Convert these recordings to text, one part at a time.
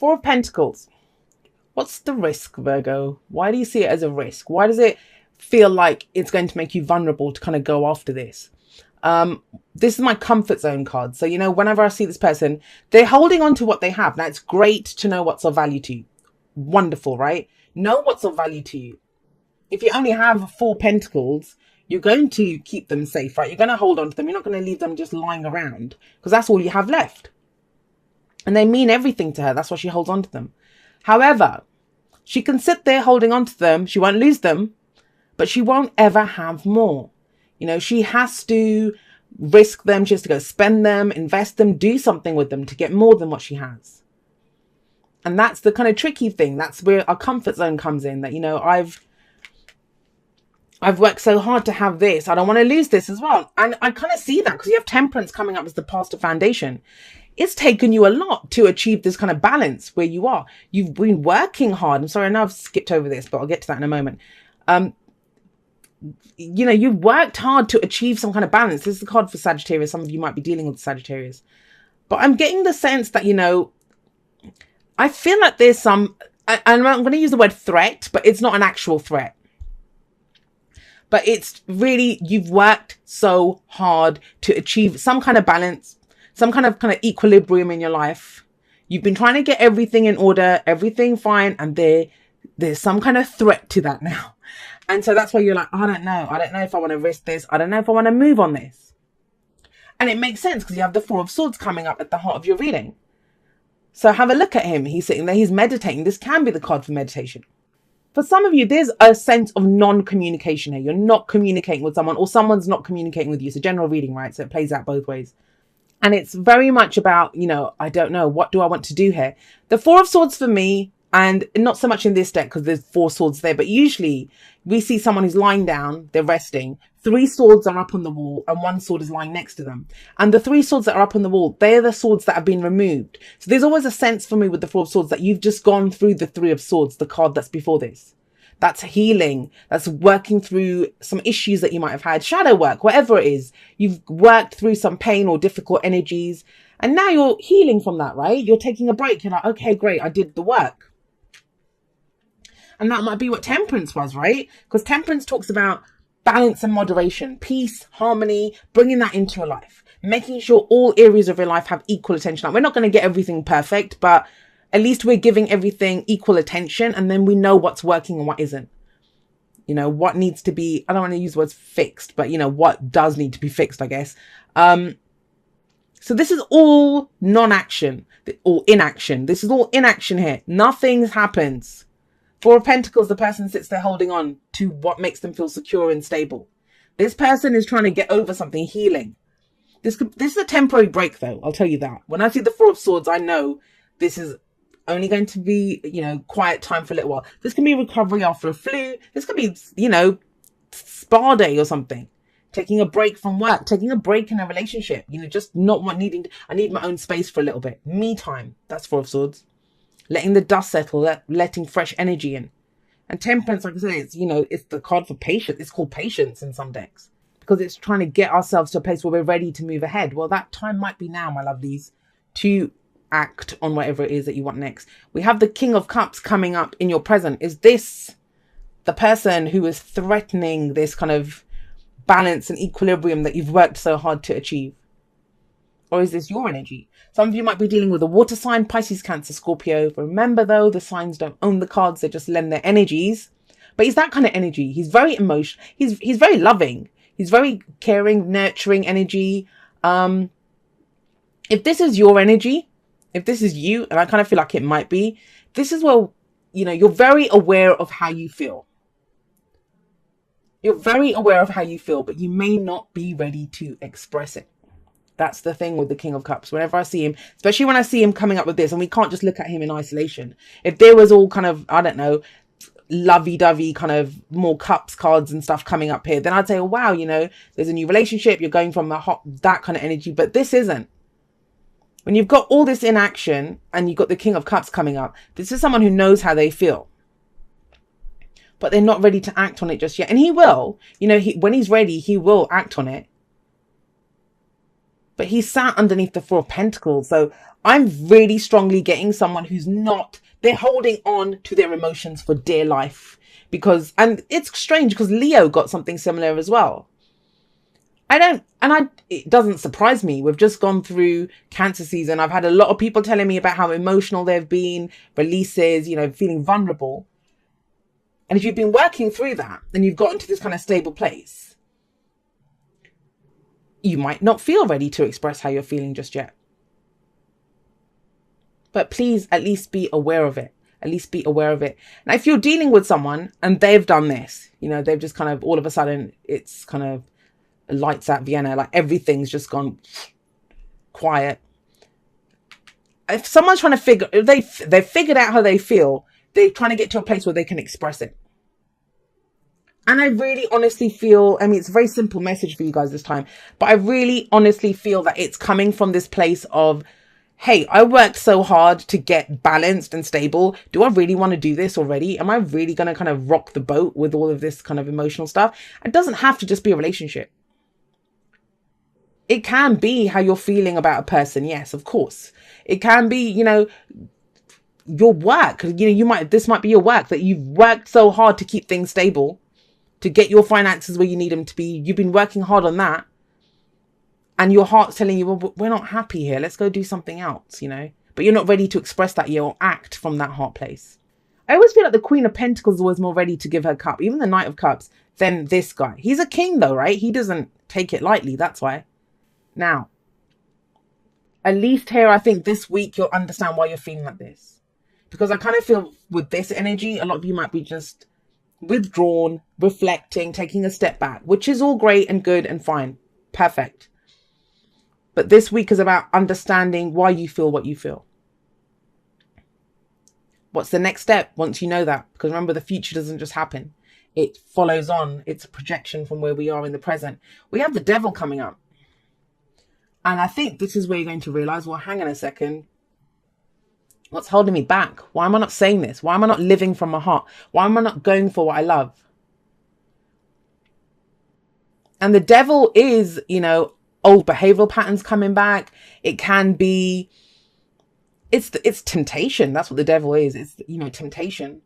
Four of Pentacles. What's the risk, Virgo? Why do you see it as a risk? Why does it feel like it's going to make you vulnerable to kind of go after this? This is my comfort zone card. So, you know, whenever I see this person, they're holding on to what they have. Now, it's great to know what's of value to you. Wonderful, right? Know what's of value to you. If you only have 4 pentacles, you're going to keep them safe, right? You're going to hold on to them. You're not going to leave them just lying around because that's all you have left. And they mean everything to her. That's why she holds on to them. However, she can sit there holding on to them. She won't lose them, but she won't ever have more. You know, she has to risk them. She has to go spend them, invest them, do something with them to get more than what she has. And that's the kind of tricky thing. That's where our comfort zone comes in, that, you know, I've worked so hard to have this. I don't want to lose this as well. And I kind of see that because you have Temperance coming up as the pastor foundation. It's taken you a lot to achieve this kind of balance where you are. You've been working hard. I'm sorry, I know I've skipped over this, but I'll get to that in a moment. You know, you've worked hard to achieve some kind of balance. This is the card for Sagittarius. Some of you might be dealing with Sagittarius. But I'm getting the sense that, you know, I feel like there's some, and I'm going to use the word threat, but it's not an actual threat. But it's really, you've worked so hard to achieve some kind of balance, some kind of equilibrium in your life. You've been trying to get everything in order, everything fine, and there's some kind of threat to that now. And so that's why you're like, I don't know if I want to risk this. I don't know if I want to move on this. And it makes sense because you have the Four of Swords coming up at the heart of your reading. So have a look at him. He's sitting there, he's meditating. This can be the card for meditation. For some of you, there's a sense of non-communication here. You're not communicating with someone, or someone's not communicating with you. It's a general reading, right? So it plays out both ways. And it's very much about, you know, I don't know, what do I want to do here? The Four of Swords for me, and not so much in this deck because there's 4 swords there, but usually we see someone who's lying down, they're resting. 3 swords are up on the wall and 1 sword is lying next to them. And the 3 swords that are up on the wall, they're the swords that have been removed. So there's always a sense for me with the 4 of Swords that you've just gone through the 3 of Swords, the card that's before this. That's healing. That's working through some issues that you might have had, shadow work, whatever it is. You've worked through some pain or difficult energies. And now you're healing from that, right? You're taking a break. You're like, okay, great. I did the work. And that might be what Temperance was, right? Because Temperance talks about balance and moderation, peace, harmony, bringing that into your life, making sure all areas of your life have equal attention. Like, we're not going to get everything perfect, but at least we're giving everything equal attention. And then we know what's working and what isn't. You know, what needs to be, I don't want to use words fixed, but, you know, what does need to be fixed, I guess. So this is all non-action or inaction. This is all inaction here. Nothing happens. 4 of Pentacles, the person sits there holding on to what makes them feel secure and stable. This person is trying to get over something, healing. This is a temporary break, though. I'll tell you that. When I see the 4 of Swords, I know this is only going to be, you know, quiet time for a little while. This can be recovery after a flu. This could be, you know, spa day or something. Taking a break from work, taking a break in a relationship. You know, just not needing, I need my own space for a little bit. Me time. That's 4 of Swords. Letting the dust settle, letting fresh energy in. And Temperance, like I say, it's, you know, it's the card for patience. It's called patience in some decks because it's trying to get ourselves to a place where we're ready to move ahead. Well, that time might be now, my lovelies, to act on whatever it is that you want next. We have the King of Cups coming up in your present. Is this the person who is threatening this kind of balance and equilibrium that you've worked so hard to achieve? Or is this your energy? Some of you might be dealing with a water sign, Pisces, Cancer, Scorpio. Remember, though, the signs don't own the cards. They just lend their energies. But he's that kind of energy. He's very emotional. He's very loving. He's very caring, nurturing energy. If this is your energy, if this is you, and I kind of feel like it might be, this is where, you know, you're very aware of how you feel. You're very aware of how you feel, but you may not be ready to express it. That's the thing with the King of Cups. Whenever I see him, especially when I see him coming up with this, and we can't just look at him in isolation. If there was all kind of, I don't know, lovey-dovey kind of more cups cards and stuff coming up here, then I'd say, oh, wow, you know, there's a new relationship. You're going from that kind of energy, but this isn't. When you've got all this in action and you've got the King of Cups coming up, this is someone who knows how they feel, but they're not ready to act on it just yet. And he will, you know, when he's ready, he will act on it. But he sat underneath the Four of Pentacles. So I'm really strongly getting someone who's not, they're holding on to their emotions for dear life. Because, and it's strange because Leo got something similar as well. It doesn't surprise me. We've just gone through Cancer season. I've had a lot of people telling me about how emotional they've been, releases, you know, feeling vulnerable. And if you've been working through that and you've gotten to this kind of stable place, you might not feel ready to express how you're feeling just yet. But please at least be aware of it. At least be aware of it. Now, if you're dealing with someone and they've done this, you know, they've just kind of all of a sudden it's kind of lights at Vienna, like everything's just gone quiet. If someone's trying to figure, they've figured out how they feel, they're trying to get to a place where they can express it. And I really honestly feel, I mean, it's a very simple message for you guys this time, but I really honestly feel that it's coming from this place of, hey, I worked so hard to get balanced and stable. Do I really want to do this already? Am I really going to kind of rock the boat with all of this kind of emotional stuff? It doesn't have to just be a relationship. It can be how you're feeling about a person. Yes, of course. It can be, you know, your work. You know, this might be your work, that you've worked so hard to keep things stable, to get your finances where you need them to be. You've been working hard on that. And your heart's telling you, well, we're not happy here. Let's go do something else, you know. But you're not ready to express that yet or act from that heart place. I always feel like the Queen of Pentacles is always more ready to give her cup, even the Knight of Cups, than this guy. He's a king though, right? He doesn't take it lightly. That's why. Now, at least here, I think this week you'll understand why you're feeling like this. Because I kind of feel with this energy, a lot of you might be just withdrawn, reflecting, taking a step back, which is all great and good and fine. Perfect. But this week is about understanding why you feel what you feel. What's the next step once you know that? Because remember, the future doesn't just happen. It follows on. It's a projection from where we are in the present. We have the Devil coming up. And I think this is where you're going to realize, well, hang on a second. What's holding me back? Why am I not saying this? Why am I not living from my heart? Why am I not going for what I love? And the Devil is, you know, old behavioral patterns coming back. It can be, it's temptation. That's what the Devil is. It's, you know, temptation.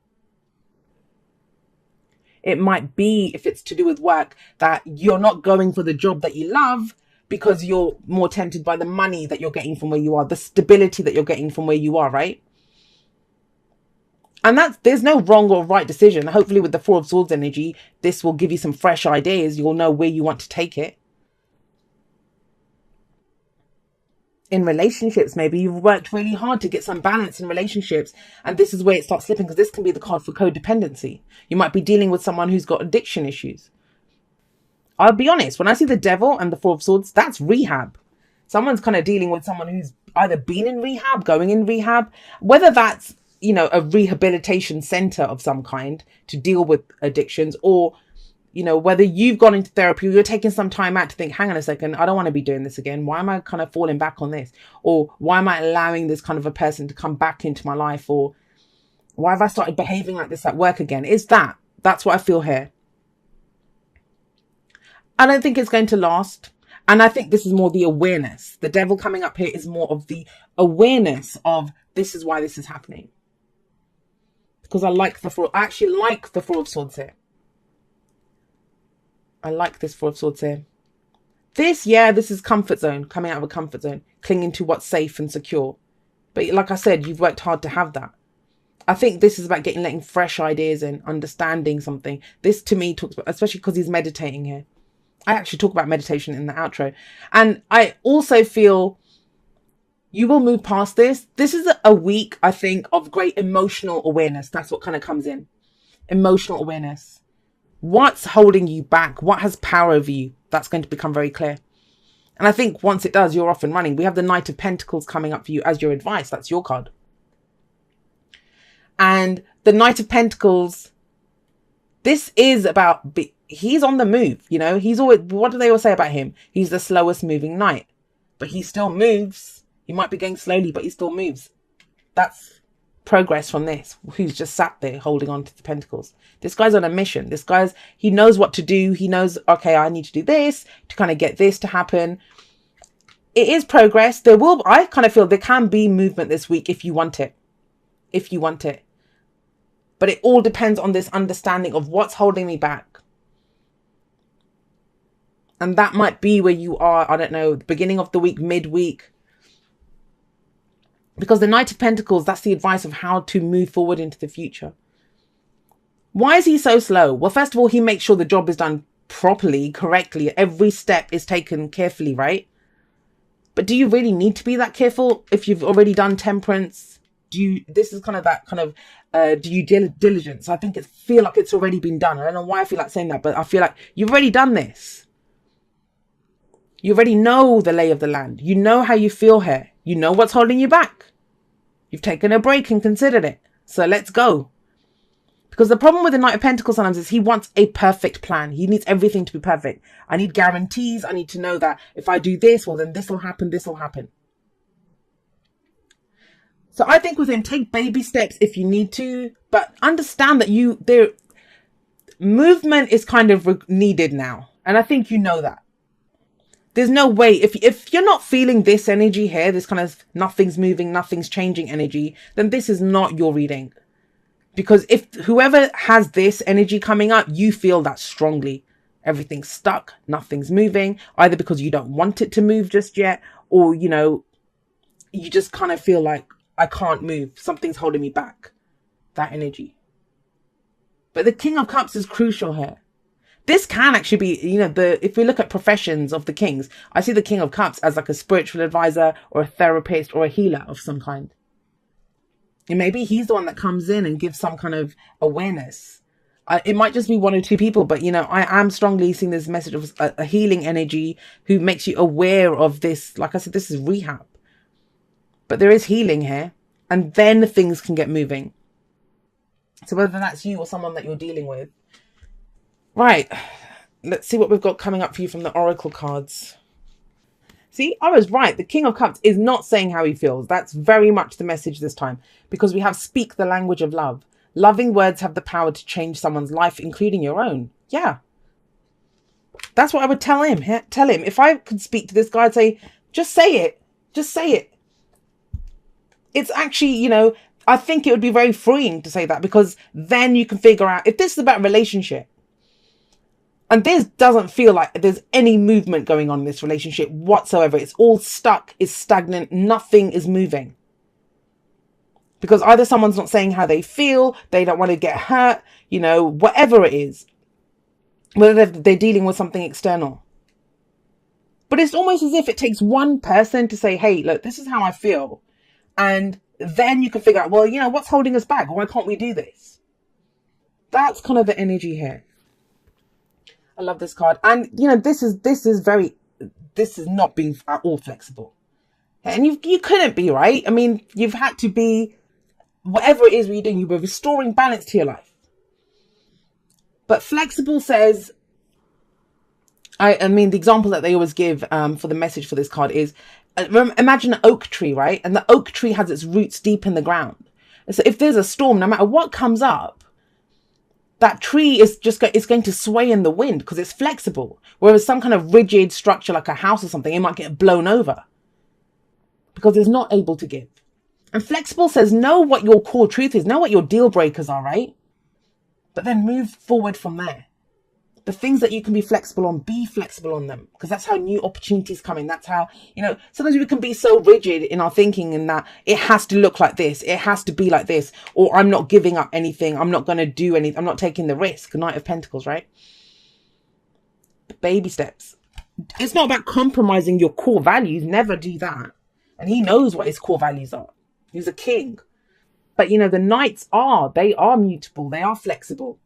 It might be, if it's to do with work, that you're not going for the job that you love because you're more tempted by the money that you're getting from where you are, the stability that you're getting from where you are, right? And there's no wrong or right decision. Hopefully with the Four of Swords energy, this will give you some fresh ideas. You'll know where you want to take it. In relationships, maybe you've worked really hard to get some balance in relationships, and this is where it starts slipping, because this can be the card for codependency. You might be dealing with someone who's got addiction issues. I'll be honest, when I see the Devil and the Four of Swords, that's rehab. Someone's kind of dealing with someone who's either been in rehab, going in rehab, whether that's, you know, a rehabilitation center of some kind to deal with addictions, or, you know, whether you've gone into therapy or you're taking some time out to think, hang on a second, I don't want to be doing this again. Why am I kind of falling back on this? Or why am I allowing this kind of a person to come back into my life? Or why have I started behaving like this at work again? That's what I feel here. I don't think it's going to last. And I think this is more the awareness. The Devil coming up here is more of the awareness of, this is why this is happening. Because I actually like the Four of Swords here. I like this Four of Swords here. This is comfort zone, coming out of a comfort zone, clinging to what's safe and secure. But like I said, you've worked hard to have that. I think this is about letting fresh ideas in, understanding something. This to me talks about, especially because he's meditating here. I actually talk about meditation in the outro. And I also feel you will move past this. This is a week, I think, of great emotional awareness. That's what kind of comes in. Emotional awareness. What's holding you back? What has power over you? That's going to become very clear. And I think once it does, you're off and running. We have the Knight of Pentacles coming up for you as your advice. That's your card. And the Knight of Pentacles, this is about, he's on the move, you know. He's always, what do they all say about him? He's the slowest moving knight. But he still moves. He might be going slowly, but he still moves. That's progress from this, who's just sat there holding on to the pentacles. This guy's on a mission. He knows what to do. He knows, okay, I need to do this to kind of get this to happen. it is progress. I kind of feel there can be movement this week if you want it. If you want it. But it all depends on this understanding of what's holding me back. And that might be where you are, I don't know, the beginning of the week, midweek. Because the Knight of Pentacles, that's the advice of how to move forward into the future. Why is he so slow? Well, first of all, he makes sure the job is done properly, correctly. Every step is taken carefully, right? But do you really need to be that careful if you've already done Temperance? This is kind of that kind of due diligence. I feel like it's already been done. I don't know why I feel like saying that, but I feel like you've already done this. You already know the lay of the land. You know how you feel here. You know what's holding you back. You've taken a break and considered it. So let's go. Because the problem with the Knight of Pentacles sometimes is he wants a perfect plan. He needs everything to be perfect. I need guarantees. I need to know that if I do this, well, then this will happen. This will happen. So I think with him, take baby steps if you need to, but understand that movement is kind of needed now. And I think you know that. There's no way, if you're not feeling this energy here, this kind of nothing's moving, nothing's changing energy, then this is not your reading. Because if whoever has this energy coming up, you feel that strongly. Everything's stuck, nothing's moving, either because you don't want it to move just yet, or, you know, you just kind of feel like, I can't move, something's holding me back. That energy. But the King of Cups is crucial here. This can actually be, you know, if we look at professions of the kings, I see the King of Cups as like a spiritual advisor or a therapist or a healer of some kind. And maybe he's the one that comes in and gives some kind of awareness. It might just be one or two people, but, you know, I am strongly seeing this message of a healing energy who makes you aware of this. Like I said, this is rehab. But there is healing here, and then things can get moving. So whether that's you or someone that you're dealing with. Right, let's see what we've got coming up for you from the Oracle cards. See, I was right. The King of Cups is not saying how he feels. That's very much the message this time, because we have speak the language of love. Loving words have the power to change someone's life, including your own. Yeah. That's what I would tell him. Tell him, if I could speak to this guy, I'd say, just say it. Just say it. It's actually, you know, I think it would be very freeing to say that, because then you can figure out if this is about relationship. And this doesn't feel like there's any movement going on in this relationship whatsoever. It's all stuck, it's stagnant, nothing is moving. Because either someone's not saying how they feel, they don't want to get hurt, you know, whatever it is. Whether they're dealing with something external. But it's almost as if it takes one person to say, hey, look, this is how I feel. And then you can figure out, well, you know, what's holding us back? Why can't we do this? That's kind of the energy here. I love this card. And, you know, this is not being at all flexible. And you couldn't be, right? I mean, you've had to be, whatever it is you're doing, you were restoring balance to your life. But flexible says, I mean, the example that they always give for the message for this card is, imagine an oak tree, right? And the oak tree has its roots deep in the ground. And so if there's a storm, no matter what comes up, that tree is it's going to sway in the wind because it's flexible. Whereas some kind of rigid structure like a house or something, it might get blown over because it's not able to give. And flexible says, know what your core truth is, know what your deal breakers are, right? But then move forward from there. The things that you can be flexible on, be flexible on them, because that's how new opportunities come in. That's how, you know, sometimes we can be so rigid in our thinking in that it has to look like this, it has to be like this, or I'm not giving up anything, I'm not going to do anything, I'm not taking the risk. Knight of Pentacles, right? Baby steps. It's not about compromising your core values. Never do that. And he knows what his core values are. He's a king. But, you know, the knights they are mutable, they are flexible.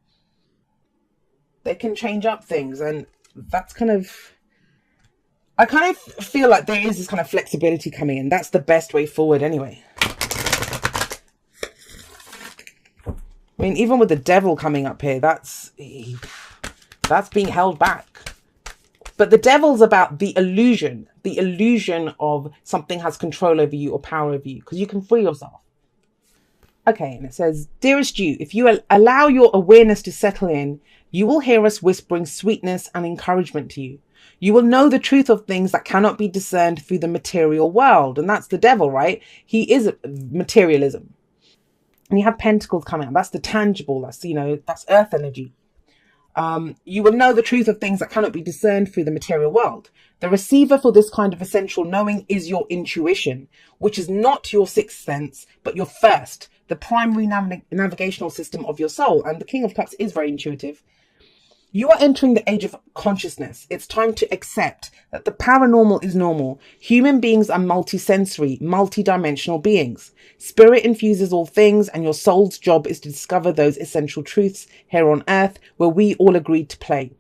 They can change up things, and that's kind of, I kind of feel like there is this kind of flexibility coming in. That's the best way forward anyway. I mean, even with the devil coming up here, that's being held back. But the devil's about the illusion of something has control over you or power over you, because you can free yourself. Okay, and it says, dearest you, if you allow your awareness to settle in, you will hear us whispering sweetness and encouragement to you. You will know the truth of things that cannot be discerned through the material world. And that's the devil, right? He is materialism. And you have pentacles coming out. That's the tangible. That's, that's earth energy. You will know the truth of things that cannot be discerned through the material world. The receiver for this kind of essential knowing is your intuition, which is not your sixth sense, but your first, the primary navigational system of your soul. And the King of Cups is very intuitive. You are entering the age of consciousness. It's time to accept that the paranormal is normal. Human beings are multisensory, multidimensional beings. Spirit infuses all things, and your soul's job is to discover those essential truths here on earth where we all agreed to play.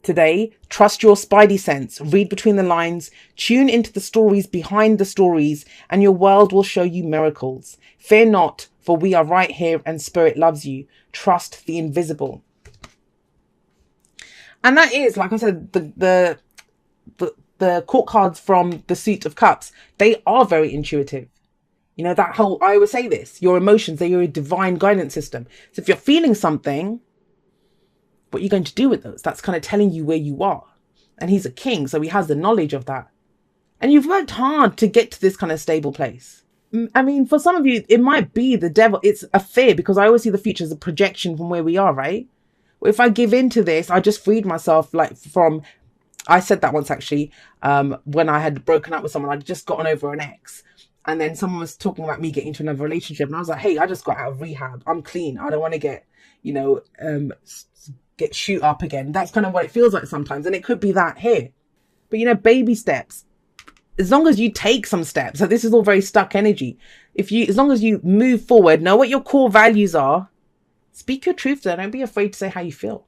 Today, trust your spidey sense, read between the lines, tune into the stories behind the stories, and your world will show you miracles. Fear not, for we are right here and Spirit loves you. Trust the invisible. And that is, like I said, the court cards from the Suit of Cups, they are very intuitive. That whole, I always say this, your emotions, they're your divine guidance system. So if you're feeling something, what are you going to do with those? That's kind of telling you where you are. And he's a king, so he has the knowledge of that. And you've worked hard to get to this kind of stable place. I mean, for some of you, it might be the devil. It's a fear, because I always see the future as a projection from where we are, right? If I give in to this, I just freed myself I said that once actually, when I had broken up with someone. I'd just gotten over an ex, and then someone was talking about me getting into another relationship, and I was like, hey, I just got out of rehab. I'm clean. I don't want to get, get shoot up again. That's kind of what it feels like sometimes. And it could be that here, but baby steps, as long as you take some steps. So this is all very stuck energy. As long as you move forward, know what your core values are, speak your truth there. Don't be afraid to say how you feel.